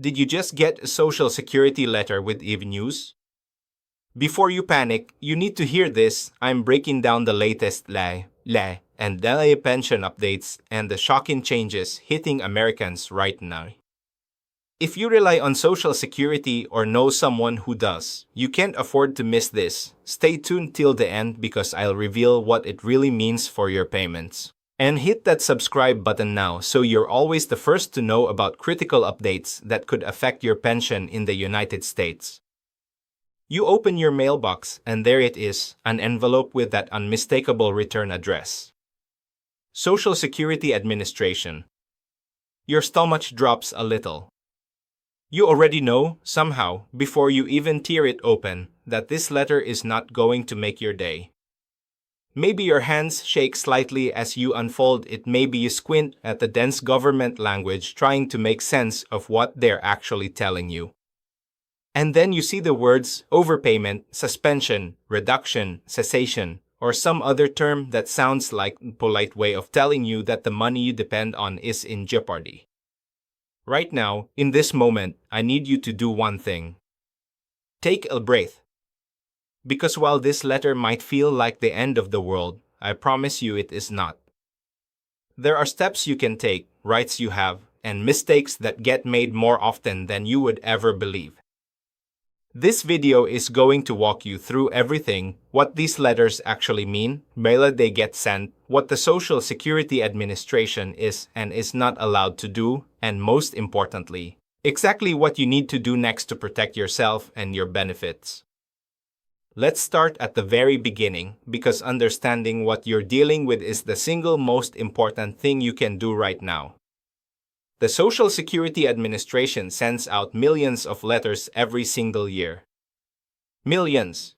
Did you just get a social security letter with even news? Before you panic, you need to hear this. I'm breaking down the latest and LA pension updates and the shocking changes hitting Americans right now. If you rely on Social Security or know someone who does, you can't afford to miss this. Stay tuned till the end because I'll reveal what it really means for your payments. And hit that subscribe button now so you're always the first to know about critical updates that could affect your pension in the United States. You open your mailbox and there it is, an envelope with that unmistakable return address. Social Security Administration. Your stomach drops a little. You already know, somehow, before you even tear it open, that this letter is not going to make your day. Maybe your hands shake slightly as you unfold it, maybe you squint at the dense government language trying to make sense of what they're actually telling you. And then you see the words overpayment, suspension, reduction, cessation, or some other term that sounds like a polite way of telling you that the money you depend on is in jeopardy. Right now, in this moment, I need you to do one thing. Take a breath. Because while this letter might feel like the end of the world, I promise you it is not. There are steps you can take, rights you have, and mistakes that get made more often than you would ever believe. This video is going to walk you through everything, what these letters actually mean, where they get sent, what the Social Security Administration is and is not allowed to do, and most importantly, exactly what you need to do next to protect yourself and your benefits. Let's start at the very beginning, because understanding what you're dealing with is the single most important thing you can do right now. The Social Security Administration sends out millions of letters every single year. Millions.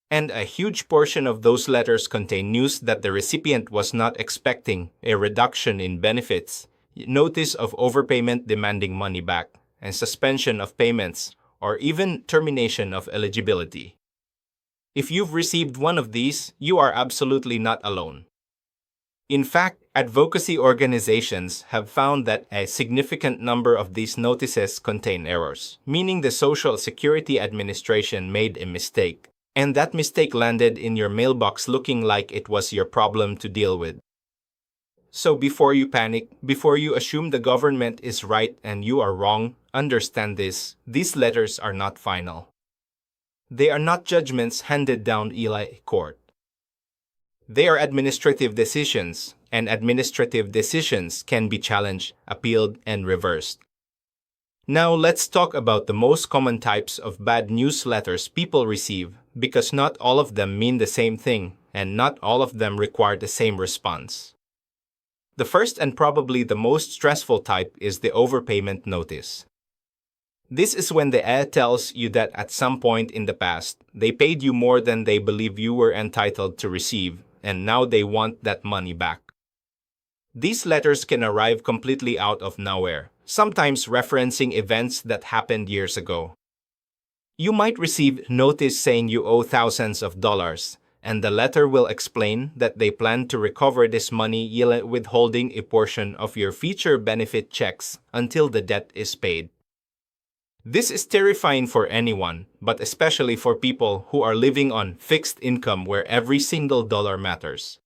And a huge portion of those letters contain news that the recipient was not expecting: a reduction in benefits, notice of overpayment demanding money back, and suspension of payments, or even termination of eligibility. If you've received one of these, you are absolutely not alone. In fact, advocacy organizations have found that a significant number of these notices contain errors, meaning the Social Security Administration made a mistake, and that mistake landed in your mailbox looking like it was your problem to deal with. So before you panic, before you assume the government is right and you are wrong, understand this: these letters are not final. They are not judgments handed down in court. They are administrative decisions, and administrative decisions can be challenged, appealed, and reversed. Now let's talk about the most common types of bad news letters people receive, because not all of them mean the same thing, and not all of them require the same response. The first and probably the most stressful type is the overpayment notice. This is when the tells you that at some point in the past, they paid you more than they believe you were entitled to receive, and now they want that money back. These letters can arrive completely out of nowhere, sometimes referencing events that happened years ago. You might receive notice saying you owe thousands of dollars, and the letter will explain that they plan to recover this money withholding a portion of your future benefit checks until the debt is paid. This is terrifying for anyone, but especially for people who are living on fixed income where every single dollar matters.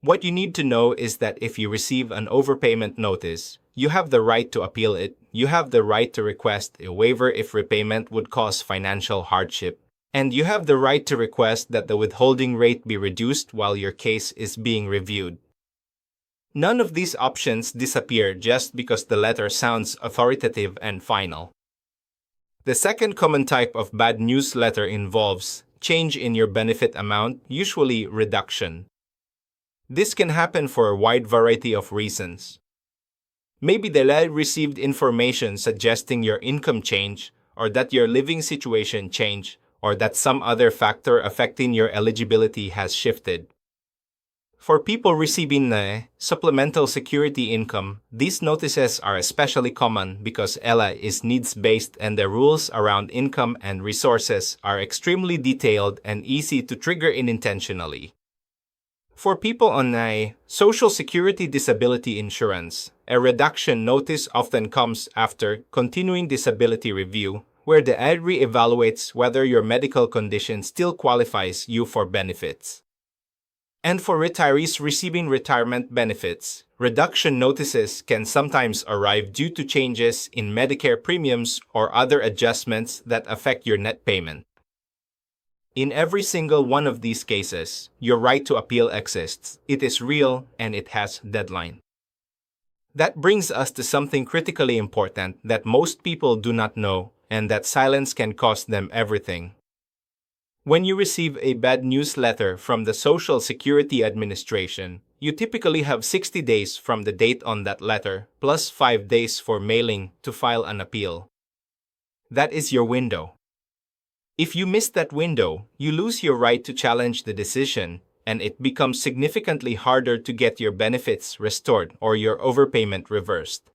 What you need to know is that if you receive an overpayment notice, you have the right to appeal it, you have the right to request a waiver if repayment would cause financial hardship, and you have the right to request that the withholding rate be reduced while your case is being reviewed. None of these options disappear just because the letter sounds authoritative and final. The second common type of bad news letter involves change in your benefit amount, usually reduction. This can happen for a wide variety of reasons. Maybe the letter received information suggesting your income change, or that your living situation changed, or that some other factor affecting your eligibility has shifted. For people receiving supplemental security income, these notices are especially common because ELA is needs-based and the rules around income and resources are extremely detailed and easy to trigger unintentionally. For people on a Social Security disability insurance, a reduction notice often comes after continuing disability review, where the AD re-evaluates whether your medical condition still qualifies you for benefits. And for retirees receiving retirement benefits, reduction notices can sometimes arrive due to changes in Medicare premiums or other adjustments that affect your net payment. In every single one of these cases, your right to appeal exists. It is real and it has deadline. That brings us to something critically important that most people do not know, and that silence can cost them everything. When you receive a bad news letter from the Social Security Administration, you typically have 60 days from the date on that letter, plus 5 days for mailing to file an appeal. That is your window. If you miss that window, you lose your right to challenge the decision, and it becomes significantly harder to get your benefits restored or your overpayment reversed.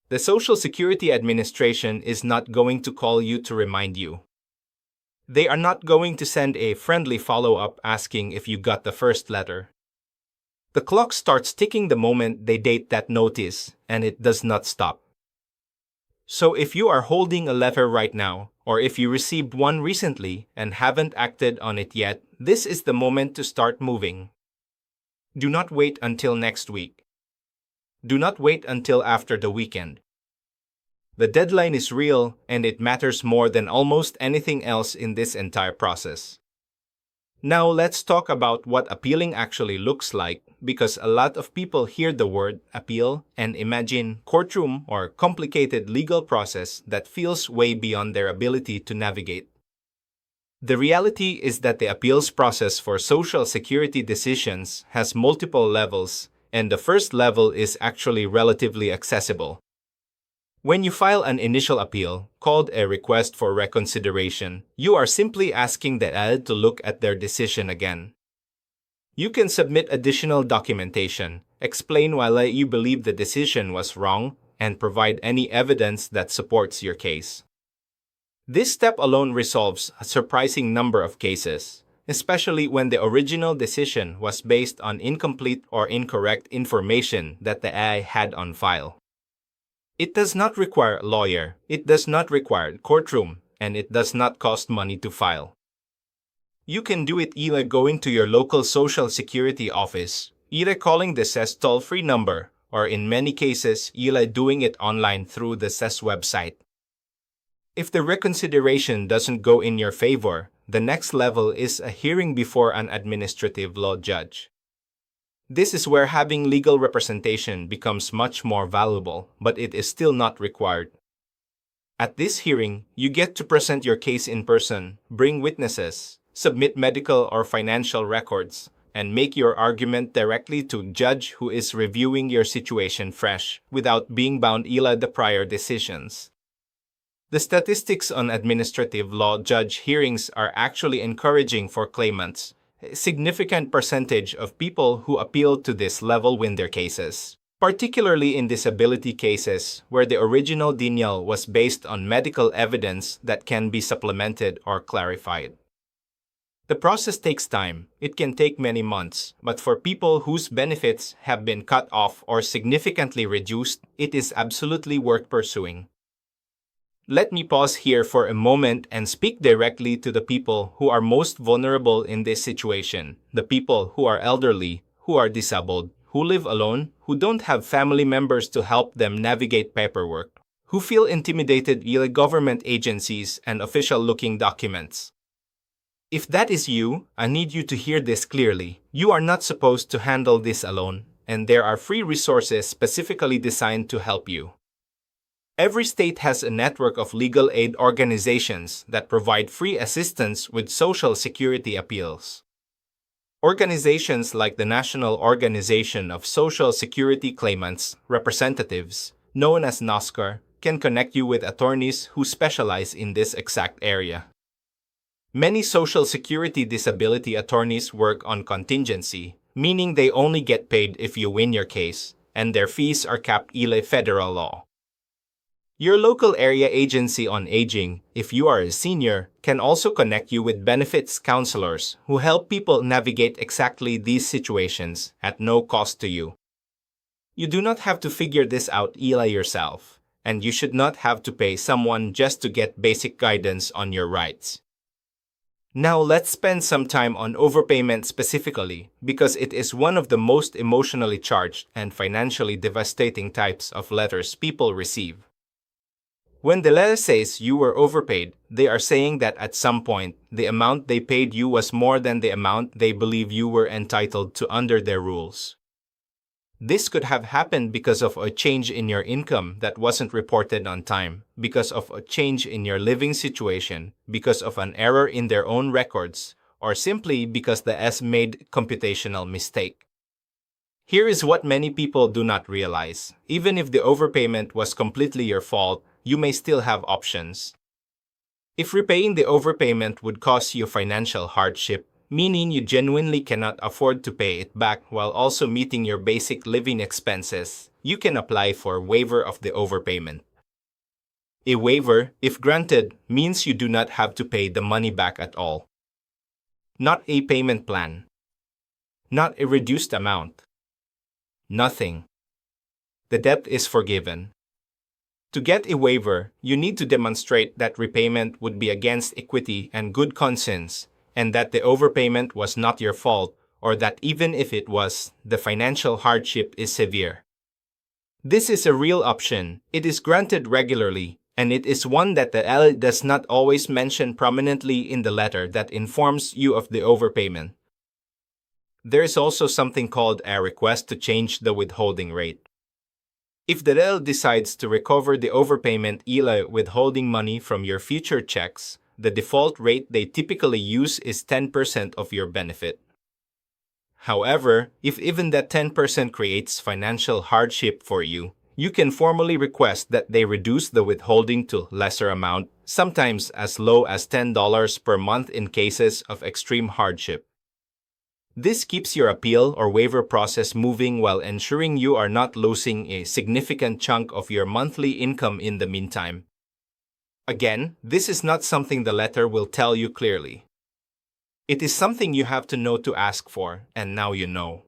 The Social Security Administration is not going to call you to remind you. They are not going to send a friendly follow-up asking if you got the first letter. The clock starts ticking the moment they date that notice, and it does not stop. So if you are holding a letter right now, or if you received one recently and haven't acted on it yet, this is the moment to start moving. Do not wait until next week. Do not wait until after the weekend. The deadline is real, and it matters more than almost anything else in this entire process. Now let's talk about what appealing actually looks like, because a lot of people hear the word appeal and imagine courtroom or complicated legal process that feels way beyond their ability to navigate. The reality is that the appeals process for Social Security decisions has multiple levels, and the first level is actually relatively accessible. When you file an initial appeal, called a request for reconsideration, you are simply asking the AD to look at their decision again. You can submit additional documentation, explain why you believe the decision was wrong, and provide any evidence that supports your case. This step alone resolves a surprising number of cases, especially when the original decision was based on incomplete or incorrect information that the AI had on file. It does not require a lawyer, it does not require a courtroom, and it does not cost money to file. You can do it either going to your local Social Security office, either calling the SES toll-free number, or in many cases, either doing it online through the SES website. If the reconsideration doesn't go in your favor, the next level is a hearing before an administrative law judge. This is where having legal representation becomes much more valuable, but it is still not required. At this hearing, you get to present your case in person, bring witnesses, submit medical or financial records, and make your argument directly to a judge who is reviewing your situation fresh, without being bound by the prior decisions. The statistics on administrative law judge hearings are actually encouraging for claimants. A significant percentage of people who appeal to this level win their cases, particularly in disability cases where the original denial was based on medical evidence that can be supplemented or clarified. The process takes time. It can take many months, but for people whose benefits have been cut off or significantly reduced, it is absolutely worth pursuing. Let me pause here for a moment and speak directly to the people who are most vulnerable in this situation, the people who are elderly, who are disabled, who live alone, who don't have family members to help them navigate paperwork, who feel intimidated by government agencies and official-looking documents. If that is you, I need you to hear this clearly. You are not supposed to handle this alone, and there are free resources specifically designed to help you. Every state has a network of legal aid organizations that provide free assistance with Social Security appeals. Organizations like the National Organization of Social Security Claimants Representatives, known as NOSCAR, can connect you with attorneys who specialize in this exact area. Many Social Security disability attorneys work on contingency, meaning they only get paid if you win your case, and their fees are capped by federal law. Your local area agency on aging, if you are a senior, can also connect you with benefits counselors who help people navigate exactly these situations at no cost to you. You do not have to figure this out yourself, and you should not have to pay someone just to get basic guidance on your rights. Now let's spend some time on overpayment specifically, because it is one of the most emotionally charged and financially devastating types of letters people receive. When the letter says you were overpaid, they are saying that at some point, the amount they paid you was more than the amount they believe you were entitled to under their rules. This could have happened because of a change in your income that wasn't reported on time, because of a change in your living situation, because of an error in their own records, or simply because the S made computational mistake. Here is what many people do not realize. Even if the overpayment was completely your fault, you may still have options. If repaying the overpayment would cause you financial hardship, meaning you genuinely cannot afford to pay it back while also meeting your basic living expenses, you can apply for a waiver of the overpayment. A waiver, if granted, means you do not have to pay the money back at all. Not a payment plan. Not a reduced amount. Nothing. The debt is forgiven. To get a waiver, you need to demonstrate that repayment would be against equity and good conscience, and that the overpayment was not your fault, or that even if it was, the financial hardship is severe. This is a real option. It is granted regularly, and it is one that the L does not always mention prominently in the letter that informs you of the overpayment. There is also something called a request to change the withholding rate. If the L decides to recover the overpayment withholding money from your future checks, the default rate they typically use is 10% of your benefit. However, if even that 10% creates financial hardship for you, you can formally request that they reduce the withholding to lesser amount, sometimes as low as $10 per month in cases of extreme hardship. This keeps your appeal or waiver process moving while ensuring you are not losing a significant chunk of your monthly income in the meantime. Again, this is not something the letter will tell you clearly. It is something you have to know to ask for, and now you know.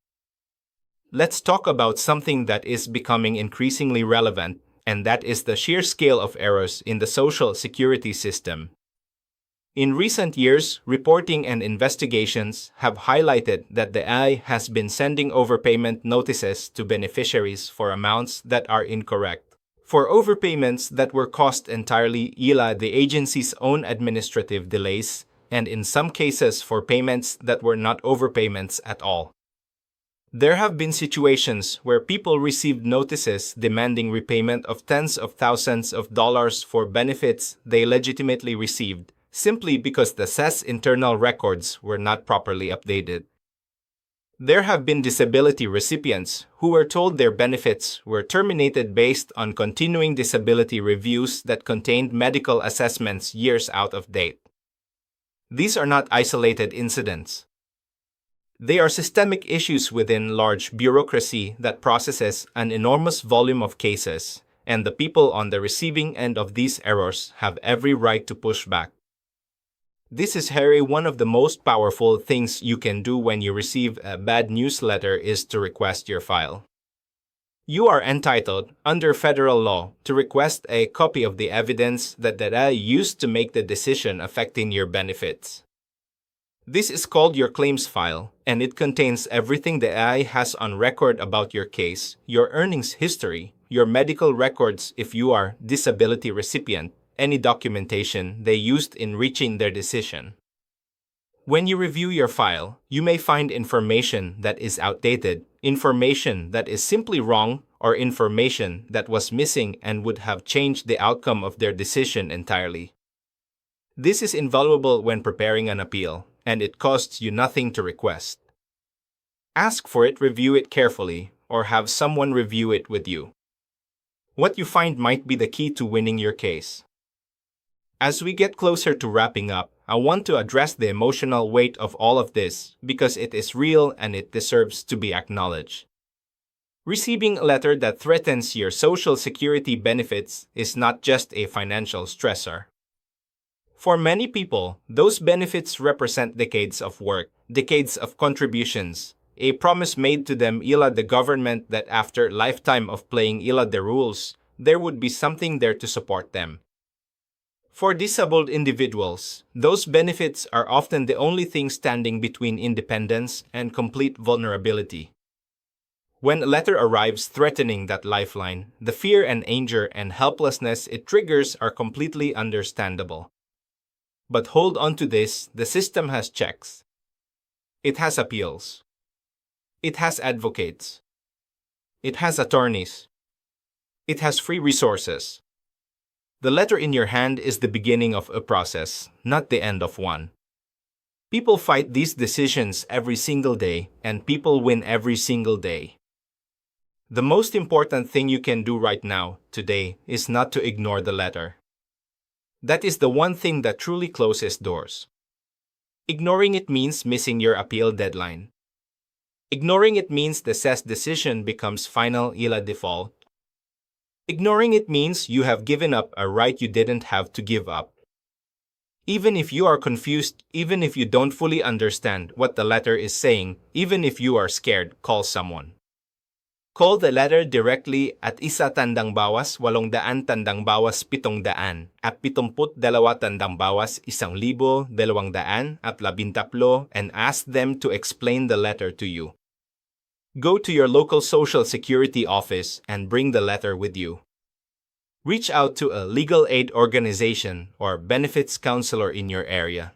Let's talk about something that is becoming increasingly relevant, and that is the sheer scale of errors in the Social Security system. In recent years, reporting and investigations have highlighted that the AI has been sending overpayment notices to beneficiaries for amounts that are incorrect, for overpayments that were caused entirely by the agency's own administrative delays, and in some cases for payments that were not overpayments at all. There have been situations where people received notices demanding repayment of tens of thousands of dollars for benefits they legitimately received, simply because the SES internal records were not properly updated. There have been disability recipients who were told their benefits were terminated based on continuing disability reviews that contained medical assessments years out of date. These are not isolated incidents. They are systemic issues within large bureaucracy that processes an enormous volume of cases, and the people on the receiving end of these errors have every right to push back. This is Harry. One of the most powerful things you can do when you receive a bad newsletter is to request your file. You are entitled, under federal law, to request a copy of the evidence that the AI used to make the decision affecting your benefits. This is called your claims file, and it contains everything the AI has on record about your case, your earnings history, your medical records if you are a disability recipient, any documentation they used in reaching their decision. When you review your file, you may find information that is outdated, information that is simply wrong, or information that was missing and would have changed the outcome of their decision entirely. This is invaluable when preparing an appeal, and it costs you nothing to request. Ask for it, review it carefully, or have someone review it with you. What you find might be the key to winning your case. As we get closer to wrapping up, I want to address the emotional weight of all of this because it is real and it deserves to be acknowledged. Receiving a letter that threatens your social security benefits is not just a financial stressor. For many people, those benefits represent decades of work, decades of contributions, a promise made to them ila the government that after a lifetime of playing ila the rules, there would be something there to support them. For disabled individuals, those benefits are often the only thing standing between independence and complete vulnerability. When a letter arrives threatening that lifeline, the fear and anger and helplessness it triggers are completely understandable. But hold on to this, the system has checks. It has appeals. It has advocates. It has attorneys. It has free resources. The letter in your hand is the beginning of a process, not the end of one. People fight these decisions every single day, and people win every single day. The most important thing you can do right now, today, is not to ignore the letter. That is the one thing that truly closes doors. Ignoring it means missing your appeal deadline. Ignoring it means the CES decision becomes final ila default. Ignoring it means you have given up a right you didn't have to give up. Even if you are confused, even if you don't fully understand what the letter is saying, even if you are scared, call someone. Call the letter directly at 1-800-8 at 72-1,213 and ask them to explain the letter to you. Go to your local Social Security office and bring the letter with you. Reach out to a legal aid organization or benefits counselor in your area.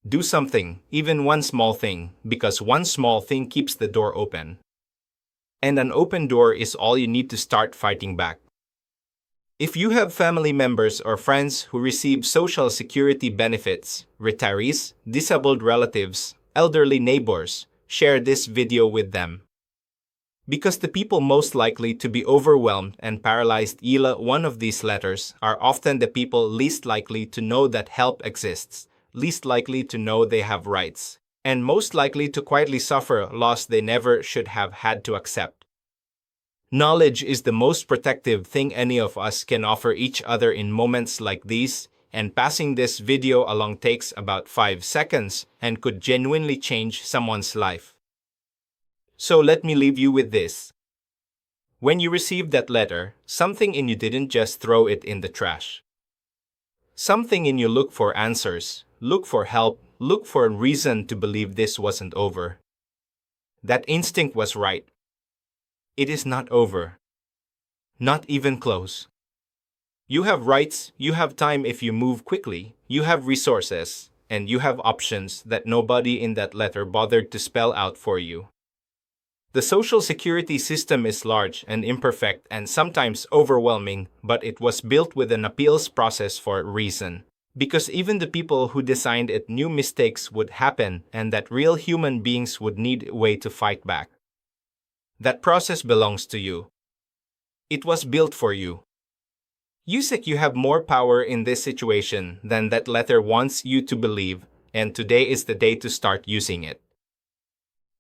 Do something, even one small thing, because one small thing keeps the door open. And an open door is all you need to start fighting back. If you have family members or friends who receive Social Security benefits, retirees, disabled relatives, elderly neighbors, share this video with them. Because the people most likely to be overwhelmed and paralyzed ila one of these letters are often the people least likely to know that help exists, least likely to know they have rights, and most likely to quietly suffer a loss they never should have had to accept. Knowledge is the most protective thing any of us can offer each other in moments like these, and passing this video along takes about 5 seconds and could genuinely change someone's life. So let me leave you with this. When you received that letter, something in you didn't just throw it in the trash. Something in you looked for answers, looked for help, looked for a reason to believe this wasn't over. That instinct was right. It is not over. Not even close. You have rights, you have time if you move quickly, you have resources, and you have options that nobody in that letter bothered to spell out for you. The Social Security system is large and imperfect and sometimes overwhelming, but it was built with an appeals process for a reason. Because even the people who designed it knew mistakes would happen and that real human beings would need a way to fight back. That process belongs to you. It was built for you. Use it. You have more power in this situation than that letter wants you to believe, and today is the day to start using it.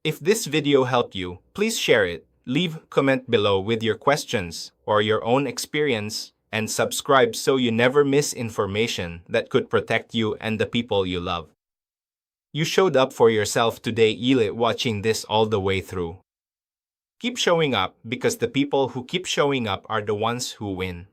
If this video helped you, please share it, leave a comment below with your questions or your own experience, and subscribe so you never miss information that could protect you and the people you love. You showed up for yourself today, Ile, watching this all the way through. Keep showing up because the people who keep showing up are the ones who win.